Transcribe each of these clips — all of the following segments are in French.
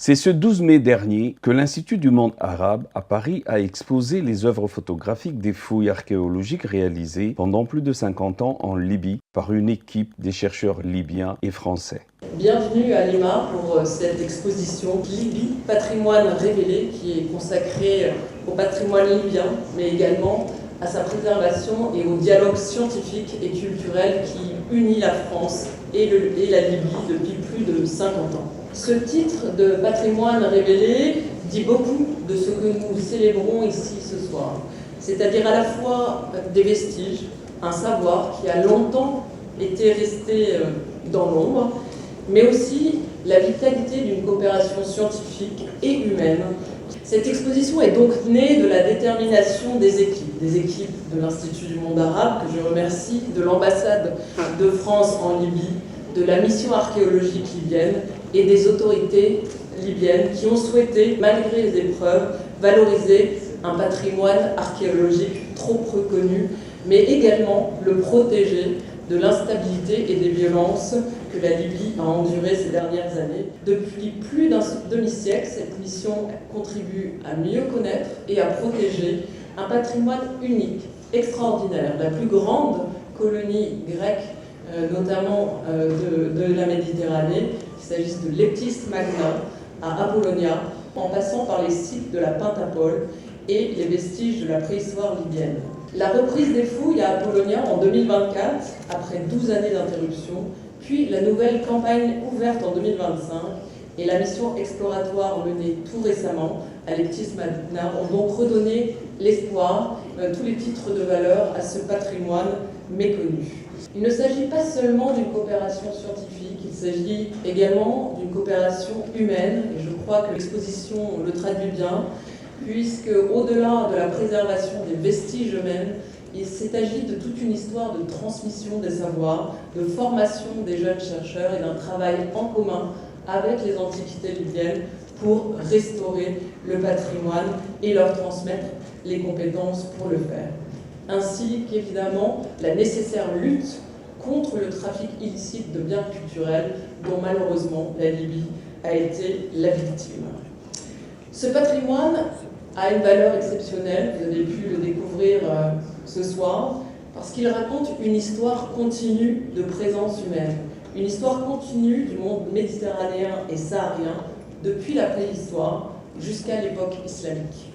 C'est ce 12 mai dernier que l'Institut du monde arabe à Paris a exposé les œuvres photographiques des fouilles archéologiques réalisées pendant plus de 50 ans en Libye par une équipe des chercheurs libyens et français. Bienvenue à Lima pour cette exposition Libye, patrimoine révélé, qui est consacrée au patrimoine libyen, mais également à sa préservation et au dialogue scientifique et culturel qui unit la France et la Libye depuis plus de 50 ans. Ce titre de patrimoine révélé dit beaucoup de ce que nous célébrons ici ce soir, c'est-à-dire à la fois des vestiges, un savoir qui a longtemps été resté dans l'ombre, mais aussi la vitalité d'une coopération scientifique et humaine. Cette exposition est donc née de la détermination des équipes de l'Institut du monde arabe, que je remercie, de l'ambassade de France en Libye, de la mission archéologique libyenne et des autorités libyennes qui ont souhaité, malgré les épreuves, valoriser un patrimoine archéologique trop peu connu, mais également le protéger de l'instabilité et des violences que la Libye a endurées ces dernières années. Depuis plus d'un demi-siècle, cette mission contribue à mieux connaître et à protéger un patrimoine unique, extraordinaire, la plus grande colonie grecque, notamment de la Méditerranée, qu'il s'agisse de l'Eptis Magna à Apollonia, en passant par les sites de la Pentapole et les vestiges de la préhistoire libyenne. La reprise des fouilles à Apollonia en 2024, après 12 années d'interruption, puis la nouvelle campagne ouverte en 2025 et la mission exploratoire menée tout récemment à l'Eptis Magna ont donc redonné l'espoir, tous les titres de valeur à ce patrimoine méconnu. Il ne s'agit pas seulement d'une coopération scientifique, il s'agit également d'une coopération humaine, et je crois que l'exposition le traduit bien, puisque au-delà de la préservation des vestiges eux-mêmes, il s'agit de toute une histoire de transmission des savoirs, de formation des jeunes chercheurs et d'un travail en commun avec les antiquités libyennes pour restaurer le patrimoine et leur transmettre les compétences pour le faire. Ainsi qu'évidemment la nécessaire lutte contre le trafic illicite de biens culturels dont malheureusement la Libye a été la victime. Ce patrimoine a une valeur exceptionnelle, vous avez pu le découvrir ce soir, parce qu'il raconte une histoire continue de présence humaine, une histoire continue du monde méditerranéen et saharien depuis la préhistoire jusqu'à l'époque islamique.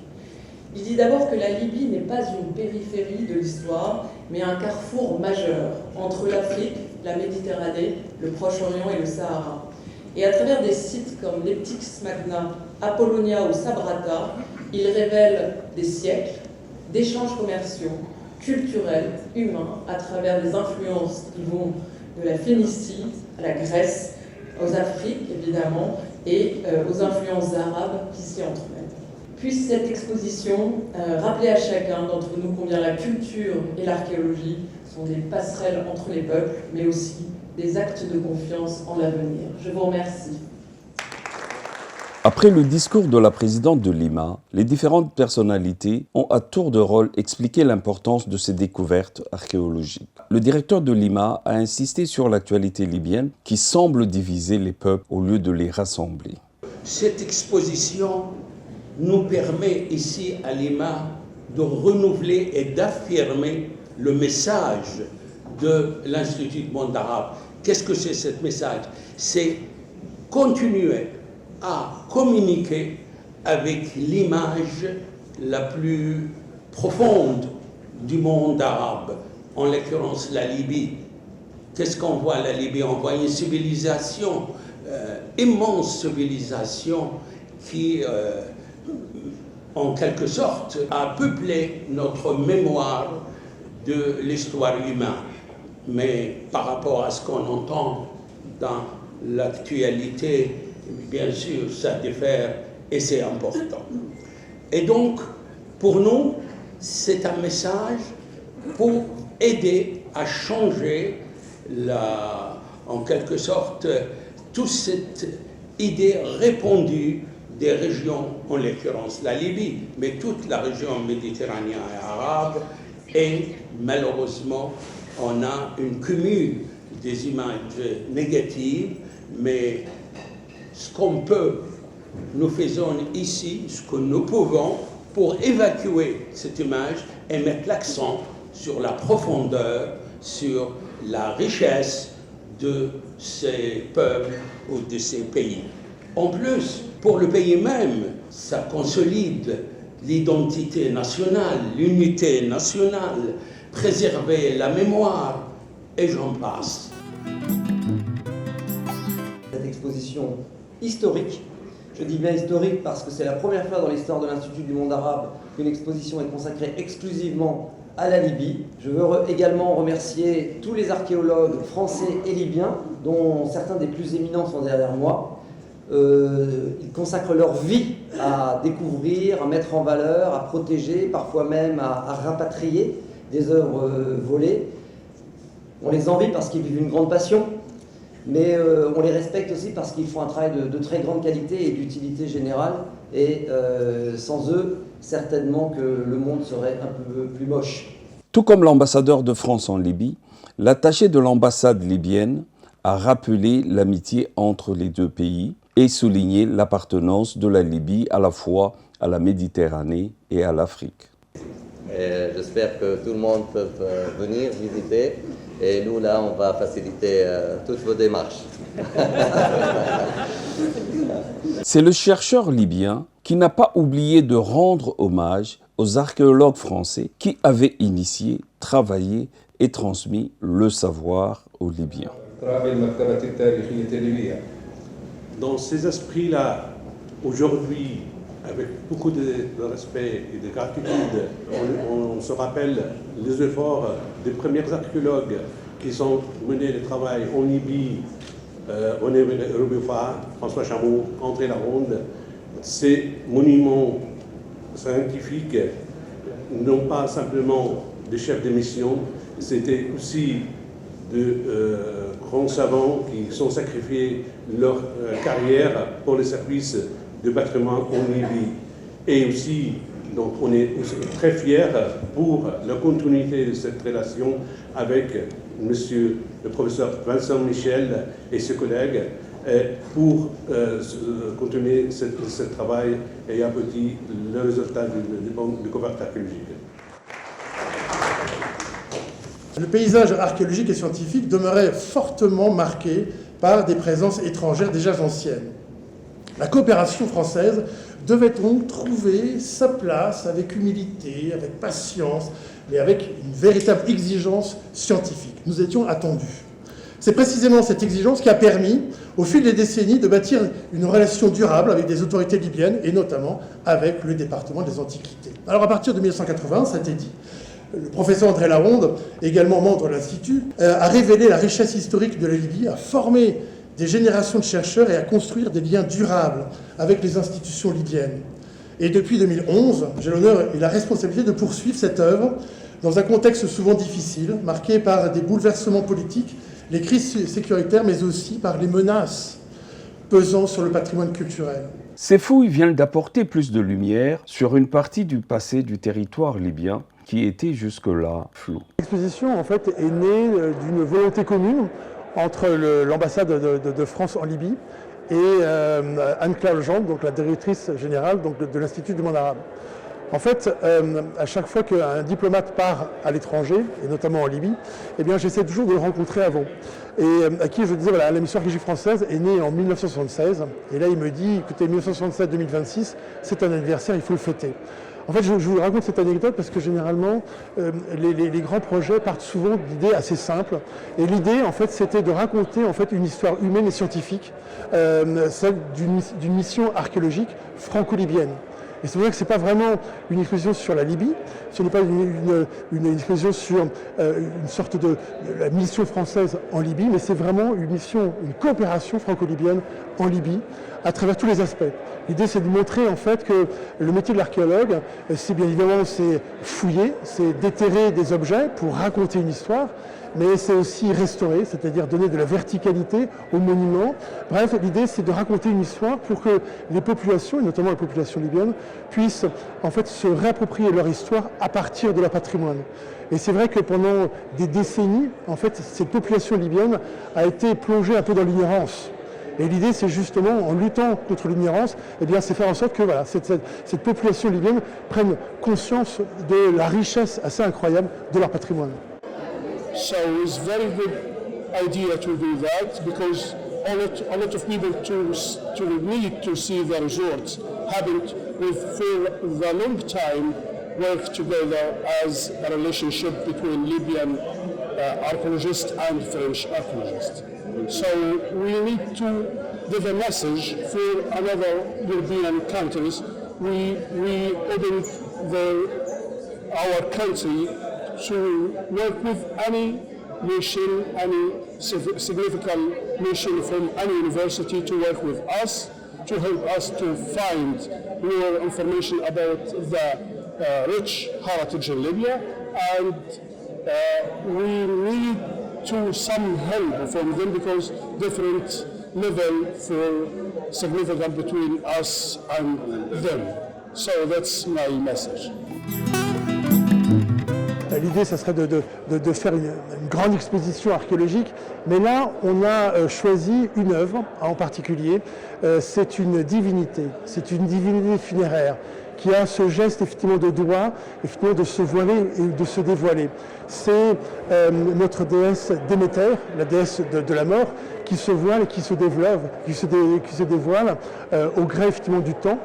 Il dit d'abord que la Libye n'est pas une périphérie de l'histoire, mais un carrefour majeur entre l'Afrique, la Méditerranée, le Proche-Orient et le Sahara. Et à travers des sites comme l'Eptis Magna, Apollonia ou Sabrata, il révèle des siècles d'échanges commerciaux, culturels, humains, à travers des influences qui vont de la Phénicie à la Grèce, aux Afriques évidemment, et aux influences arabes qui s'y entremêlent. Puisse cette exposition rappeler à chacun d'entre nous combien la culture et l'archéologie sont des passerelles entre les peuples, mais aussi des actes de confiance en l'avenir. Je vous remercie. Après le discours de la présidente de Lima, les différentes personnalités ont à tour de rôle expliqué l'importance de ces découvertes archéologiques. Le directeur de Lima a insisté sur l'actualité libyenne qui semble diviser les peuples au lieu de les rassembler. Cette exposition nous permet ici à Lima de renouveler et d'affirmer le message de l'Institut du monde arabe. Qu'est-ce que c'est ce message? C'est continuer à communiquer avec l'image la plus profonde du monde arabe, en l'occurrence la Libye. Qu'est-ce qu'on voit la Libye? On voit une civilisation, immense civilisation qui, en quelque sorte, a peuplé notre mémoire de l'histoire humaine. Mais par rapport à ce qu'on entend dans l'actualité, bien sûr, ça diffère et c'est important. Et donc, pour nous, c'est un message pour aider à changer, en quelque sorte, toute cette idée répandue des régions, en l'occurrence la Libye, mais toute la région méditerranéenne et arabe, et malheureusement, on a une cumul des images négatives, mais ce qu'on peut nous faisons ici ce que nous pouvons pour évacuer cette image et mettre l'accent sur la profondeur, sur la richesse de ces peuples ou de ces pays. En plus, pour le pays même, ça consolide l'identité nationale, l'unité nationale, préserver la mémoire, et j'en passe. Cette exposition historique, je dis bien historique parce que c'est la première fois dans l'histoire de l'Institut du monde arabe qu'une exposition est consacrée exclusivement à la Libye. Je veux également remercier tous les archéologues français et libyens, dont certains des plus éminents sont derrière moi. Ils consacrent leur vie à découvrir, à mettre en valeur, à protéger, parfois même à rapatrier des œuvres volées. On les envie parce qu'ils vivent une grande passion, mais on les respecte aussi parce qu'ils font un travail de très grande qualité et d'utilité générale. Et sans eux, certainement que le monde serait un peu plus moche. Tout comme l'ambassadeur de France en Libye, l'attaché de l'ambassade libyenne a rappelé l'amitié entre les deux pays et souligné l'appartenance de la Libye à la fois à la Méditerranée et à l'Afrique. J'espère que tout le monde peut venir visiter et nous là on va faciliter toutes vos démarches. C'est le chercheur libyen qui n'a pas oublié de rendre hommage aux archéologues français qui avaient initié, travaillé et transmis le savoir aux Libyens. Dans ces esprits-là, aujourd'hui, avec beaucoup de respect et de gratitude, on se rappelle les efforts des premiers archéologues qui ont mené le travail en Libye, René Robuffa, François Chameau, André Laronde. Ces monuments scientifiques, non pas simplement des chefs de mission, c'était aussi de grands savants qui sont sacrifiés leur carrière pour le service du patrimoine en Libye. Et aussi, donc, on est très fiers pour la continuité de cette relation avec monsieur le professeur Vincent Michel et ses collègues pour continuer ce travail et aboutir le résultat du découverte archéologique. Le paysage archéologique et scientifique demeurait fortement marqué par des présences étrangères déjà anciennes. La coopération française devait donc trouver sa place avec humilité, avec patience, mais avec une véritable exigence scientifique. Nous étions attendus. C'est précisément cette exigence qui a permis, au fil des décennies, de bâtir une relation durable avec des autorités libyennes, et notamment avec le département des Antiquités. Alors à partir de 1980, ça a été dit, le professeur André Laronde, également membre de l'Institut, a révélé la richesse historique de la Libye, a formé des générations de chercheurs et à construire des liens durables avec les institutions libyennes. Et depuis 2011, j'ai l'honneur et la responsabilité de poursuivre cette œuvre dans un contexte souvent difficile, marqué par des bouleversements politiques, les crises sécuritaires, mais aussi par les menaces pesant sur le patrimoine culturel. Ces fouilles viennent d'apporter plus de lumière sur une partie du passé du territoire libyen qui était jusque-là flou. L'exposition, en fait, est née d'une volonté commune entre l'ambassade de France en Libye et Anne-Claire Legendre, donc la directrice générale donc, de l'Institut du monde arabe. En fait, à chaque fois qu'un diplomate part à l'étranger, et notamment en Libye, eh bien, j'essaie toujours de le rencontrer avant. Et à qui je disais, voilà, la mission archéologique française est née en 1976. Et là, il me dit, écoutez, 1967-2026, c'est un anniversaire, il faut le fêter. En fait, je vous raconte cette anecdote parce que généralement, les grands projets partent souvent d'idées assez simples. Et l'idée, en fait, c'était de raconter en fait, une histoire humaine et scientifique, celle d'une mission archéologique franco-libyenne. Et c'est vrai que ce n'est pas vraiment une exposition sur la Libye, ce n'est pas une exposition sur une sorte de la mission française en Libye, mais c'est vraiment une coopération franco-libyenne en Libye, à travers tous les aspects. L'idée, c'est de montrer en fait que le métier de l'archéologue, c'est bien évidemment fouiller, c'est déterrer des objets pour raconter une histoire, mais c'est aussi restaurer, c'est-à-dire donner de la verticalité aux monuments. Bref, l'idée, c'est de raconter une histoire pour que les populations, et notamment la population libyenne, puissent en fait se réapproprier leur histoire à partir de leur patrimoine. Et c'est vrai que pendant des décennies, en fait, cette population libyenne a été plongée un peu dans l'ignorance. Et l'idée, c'est justement, en luttant contre l'ignorance, eh bien, c'est faire en sorte que voilà, cette population libyenne prenne conscience de la richesse assez incroyable de leur patrimoine. So it's very good idea to do that because a lot of people to need to see the results haven't with for the long time work together as a relationship between Libyan archaeologists and French archaeologists. So we need to give a message for another European countries. We opened our country to work with any nation, any significant nation from any university to work with us, to help us to find more information about the rich heritage in Libya, and we need to some help from them because different level for significant between us and them. So that's my message. L'idée, ça serait de faire une grande exposition archéologique, mais là, on a choisi une œuvre en particulier. C'est une divinité funéraire qui a ce geste effectivement de doigt, effectivement de se voiler et de se dévoiler. C'est notre déesse Déméter, la déesse de la mort, qui se voile et qui se dévoile au gré effectivement du temps.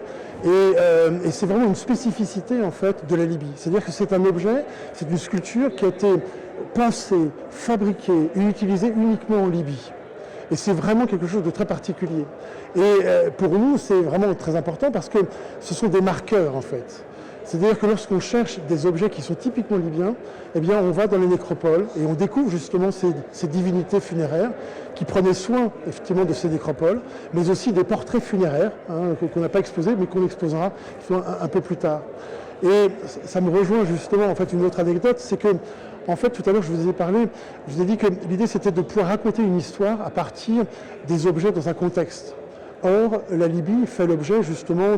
Et c'est vraiment une spécificité en fait de la Libye. C'est-à-dire que c'est un objet, c'est une sculpture qui a été pensée, fabriquée et utilisée uniquement en Libye. Et c'est vraiment quelque chose de très particulier. Et pour nous, c'est vraiment très important parce que ce sont des marqueurs en fait. C'est-à-dire que lorsqu'on cherche des objets qui sont typiquement libyens, eh bien on va dans les nécropoles et on découvre justement ces divinités funéraires qui prenaient soin effectivement de ces nécropoles, mais aussi des portraits funéraires qu'on n'a pas exposés, mais qu'on exposera un peu plus tard. Et ça me rejoint justement en fait une autre anecdote, c'est que en fait tout à l'heure je vous ai parlé, je vous ai dit que l'idée c'était de pouvoir raconter une histoire à partir des objets dans un contexte. Or, la Libye fait l'objet justement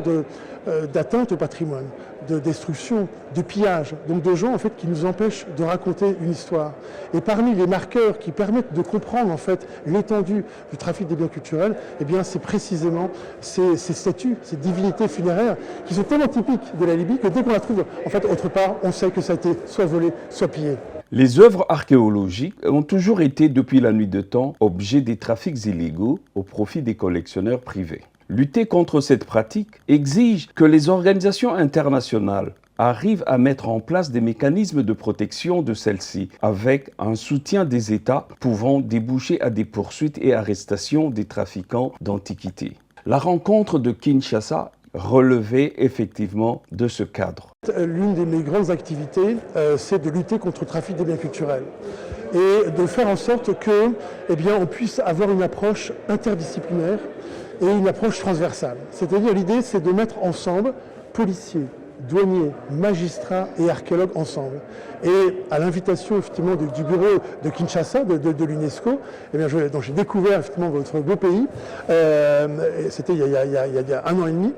d'atteintes au patrimoine, de destruction, de pillage, donc de gens en fait qui nous empêchent de raconter une histoire. Et parmi les marqueurs qui permettent de comprendre en fait l'étendue du trafic des biens culturels, eh bien c'est précisément ces statues, ces divinités funéraires qui sont tellement typiques de la Libye que dès qu'on la trouve en fait autre part, on sait que ça a été soit volé, soit pillé. Les œuvres archéologiques ont toujours été, depuis la nuit de temps, objet des trafics illégaux au profit des collectionneurs privés. Lutter contre cette pratique exige que les organisations internationales arrivent à mettre en place des mécanismes de protection de celles-ci, avec un soutien des États pouvant déboucher à des poursuites et arrestations des trafiquants d'antiquités. La rencontre de Kinshasa relevait effectivement de ce cadre. L'une de mes grandes activités, c'est de lutter contre le trafic des biens culturels et de faire en sorte que, eh bien, on puisse avoir une approche interdisciplinaire et une approche transversale. C'est-à-dire l'idée, c'est de mettre ensemble policiers, douaniers, magistrats et archéologues ensemble. Et à l'invitation effectivement du bureau de Kinshasa, de l'UNESCO, eh bien, j'ai découvert effectivement votre beau pays. C'était il y a 1 an et demi.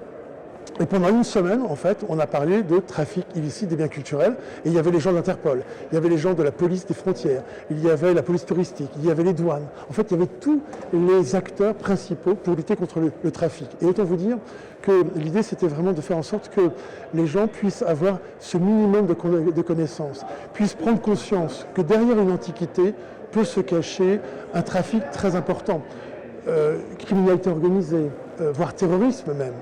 Et pendant une semaine, en fait, on a parlé de trafic illicite des biens culturels. Et il y avait les gens d'Interpol, il y avait les gens de la police des frontières, il y avait la police touristique, il y avait les douanes. En fait, il y avait tous les acteurs principaux pour lutter contre le trafic. Et autant vous dire que l'idée, c'était vraiment de faire en sorte que les gens puissent avoir ce minimum de connaissances, puissent prendre conscience que derrière une antiquité peut se cacher un trafic très important, criminalité organisée, voire terrorisme même.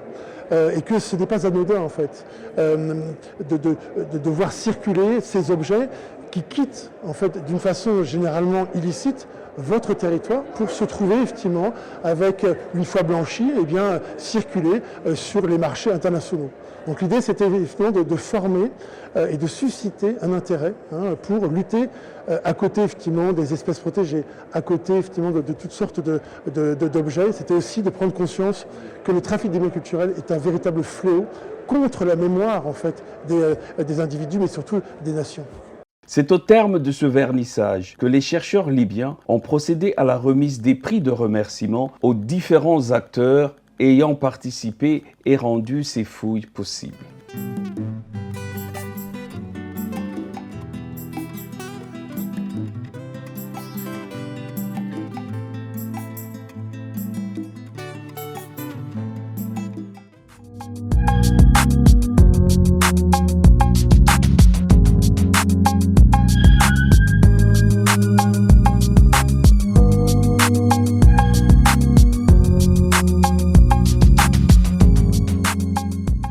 Et que ce n'est pas anodin en fait de voir circuler ces objets qui quittent en fait d'une façon généralement illicite votre territoire pour se trouver effectivement avec une fois blanchi et bien circuler sur les marchés internationaux. Donc l'idée c'était effectivement de former et de susciter un intérêt pour lutter à côté effectivement des espèces protégées, à côté effectivement de toutes sortes d'objets. C'était aussi de prendre conscience que le trafic des biens culturels est un véritable fléau contre la mémoire en fait des individus mais surtout des nations. C'est au terme de ce vernissage que les chercheurs libyens ont procédé à la remise des prix de remerciement aux différents acteurs ayant participé et rendu ces fouilles possibles.